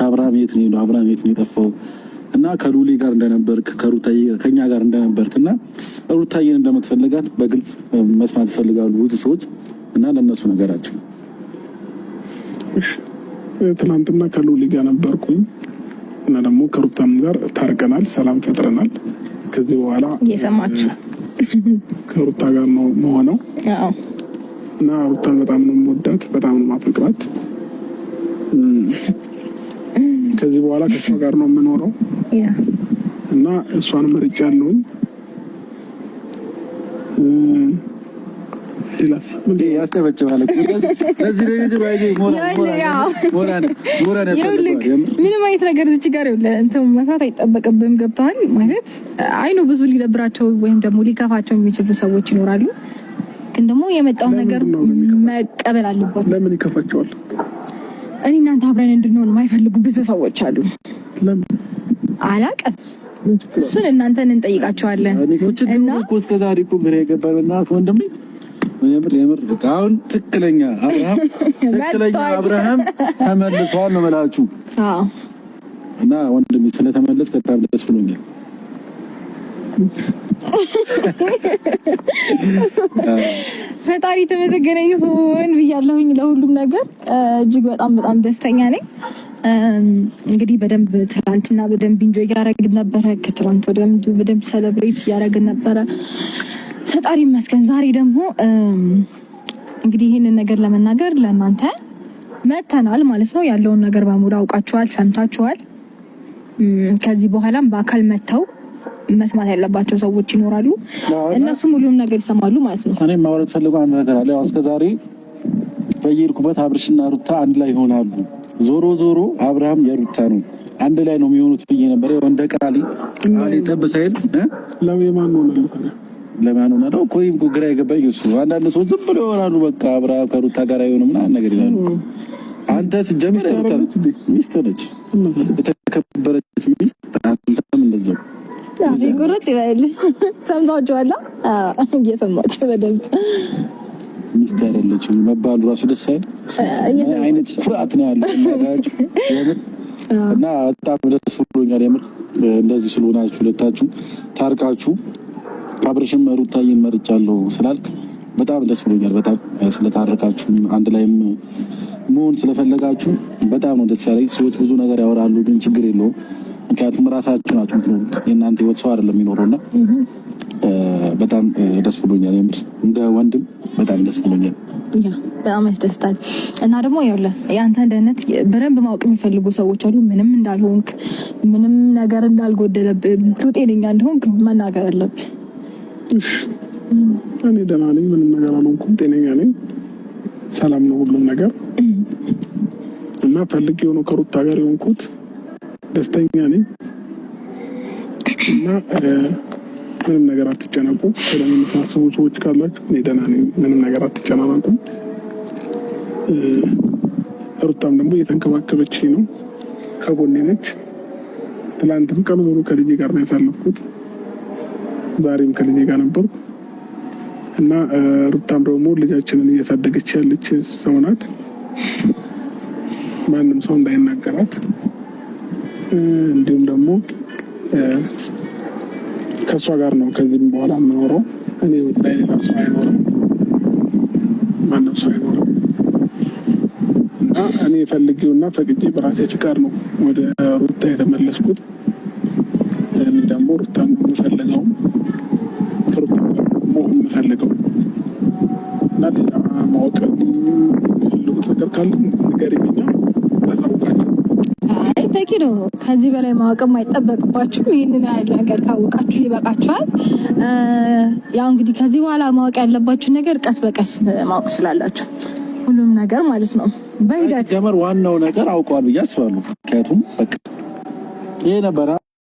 አብርሃም የት ነው? አብርሃም የት ነው የጠፋው? እና ከሉሊ ጋር እንደነበርክ ከሩታዬ ከኛ ጋር እንደነበርክ እና ሩታዬን እንደምትፈልጋት በግልጽ መስማት ይፈልጋሉ ብዙ ሰዎች እና ለነሱ ነገራቸው። ትናንትና ከሉሊ ጋር ነበርኩኝ እና ደግሞ ከሩታም ጋር ታርቀናል፣ ሰላም ፈጥረናል። ከዚህ በኋላ እየሰማችሁ ከሩታ ጋር ነው መሆነው እና ሩታን በጣም ነው የምወዳት፣ በጣም ነው የማፈቅራት። ከዚህ በኋላ ከሷ ጋር ነው የምኖረው እና እሷን መርጫለሁኝ። ሌላስ ምን ያስተበጭባል? ለዚህ ነገር ባይዜ ምንም አይነት ነገር እዚህ ጋር እንትን መስራት አይጠበቅብህም። ገብተዋል ማለት አይኑ ብዙ ሊደብራቸው ወይም ደግሞ ሊከፋቸው የሚችሉ ሰዎች ይኖራሉ። ግን ደግሞ የመጣው ነገር መቀበል አለበት። ለምን ይከፋቸዋል? እኔ እናንተ አብረን እንድንሆን የማይፈልጉ ብዙ ሰዎች አሉ። ለምን አላውቅም። እሱን እናንተን እንጠይቃቸዋለን። እና እስከዛሬ እኮ ግራ የገባኝና ወንድሜ የምር አሁን ትክክለኛ አብርሃም ተመልሷል ነው የምላችሁ። እና ወንድሜ ስለተመለስ በጣም ደስ ብሎኛል። ፈጣሪ ተመሰገነ ይሁን ብያለሁኝ ለሁሉም ነገር። እጅግ በጣም ደስተኛ ነኝ። እንግዲህ በደንብ ትናንትና በደንብ ኢንጆይ ያደረግን ነበረ። ከትናንት ወዲያ በደንብ ሰለብሬት ያደረግን ነበረ። ፈጣሪ ይመስገን። ዛሬ ደግሞ እንግዲህ ይህንን ነገር ለመናገር ለእናንተ መተናል ማለት ነው። ያለውን ነገር በሙሉ አውቃችኋል፣ ሰምታችኋል። ከዚህ በኋላም በአካል መተው መስማት ያለባቸው ሰዎች ይኖራሉ። እነሱም ሁሉም ነገር ይሰማሉ ማለት ነው። እኔ ማውራት ፈልገው አንድ ነገር አለ። እስከዛሬ በየሄድኩበት አብርሽና ሩታ አንድ ላይ ይሆናሉ። ዞሮ ዞሮ አብርሃም የሩታ ነው፣ አንድ ላይ ነው የሚሆኑት ብዬ ነበር። እንደ ቃሌ ጠብሳይል ለማን ነው ቆይ ግራ የገባኝ እሱ። አንዳንድ ሰዎች ዝም ብለው ይሆናሉ። በቃ አብርሃም ከሩታ ጋር አይሆንም ምናምን ነገር ይላሉ። አንተ ስትጀምር ሚስት ነች፣ የተከበረች ሚስት። አንተም እንደዛው ቁርጥ ይበል። ሰምታችኋል? እየሰማችሁ በደንብ ሚስት አይደለችም መባሉ ራሱ ደስ አይል። አይነት ፍርሃት ነው ያለው እና በጣም ደስ ብሎኛል የምር። እንደዚህ ስለሆናችሁ ሁለታችሁ ታርቃችሁ አብርሽም ሩታዬን መርጫለሁ ስላልክ በጣም ደስ ብሎኛል። በጣም ስለታረቃችሁ አንድ ላይም መሆን ስለፈለጋችሁ በጣም ነው ደስ ያለኝ። ሰዎች ብዙ ነገር ያወራሉ፣ ግን ችግር የለውም። ምክንያቱም ራሳችሁ ናችሁ የምትኖሩት፣ የእናንተ ህይወት ሰው አይደለም የሚኖረውና በጣም ደስ ብሎኛል የምር። እንደ ወንድም በጣም ደስ ብሎኛል። በጣም ያስደስታል። እና ደግሞ ይኸውልህ የአንተን ደህንነት በደንብ ማወቅ የሚፈልጉ ሰዎች አሉ። ምንም እንዳልሆንክ፣ ምንም ነገር እንዳልጎደለብህ፣ ጤነኛ እንደሆንክ መናገር አለብህ። እኔ ደህና ነኝ፣ ምንም ነገር አልሆንኩም፣ ጤነኛ ነኝ፣ ሰላም ነው ሁሉም ነገር እና ፈልጌ የሆነው ከሩታ ጋር የሆንኩት ደስተኛ ነኝ እና ምንም ነገር አትጨነቁ። ስለምታስቡ ሰዎች ካላችሁ እኔ ደህና ነኝ፣ ምንም ነገር አትጨናነቁ። ሩታም ደግሞ እየተንከባከበች ነው፣ ከጎኔ ነች። ትላንትም ቀን ሙሉ ከልጄ ጋር ነው ያሳለፍኩት፣ ዛሬም ከልጄ ጋር ነበርኩ እና ሩታም ደግሞ ልጃችንን እያሳደገች ያለች ሰው ናት። ማንም ሰው እንዳይናገራት፣ እንዲሁም ደግሞ ከእሷ ጋር ነው ከዚህም በኋላ የምኖረው። እኔ ወጥ ላይ ሌላ ሰው አይኖርም፣ ማንም ሰው አይኖርም እና እኔ ፈልጌውና ፈቅጄ በራሴ ፍቃድ ነው ወደ ሩታ የተመለስኩት። እኔ ደግሞ ሩታ ነው የምፈልገው፣ ሩታ መሆን የምፈልገው እና ሌላ ማወቅ የሚፈልጉት ነገር ካለ ንገሪኛ፣ ታሳውቃለሁ። አይ በቂ ነው። ከዚህ በላይ ማወቅም አይጠበቅባችሁም። ይህንን ያህል ነገር ካወቃችሁ ይበቃችኋል። ያው እንግዲህ ከዚህ በኋላ ማወቅ ያለባችሁ ነገር ቀስ በቀስ ማወቅ ስላላችሁ ሁሉም ነገር ማለት ነው በሂደት ጀመር። ዋናው ነገር አውቀዋል ብዬ አስባለሁ። ምክንያቱም በቃ ይሄ ነበረ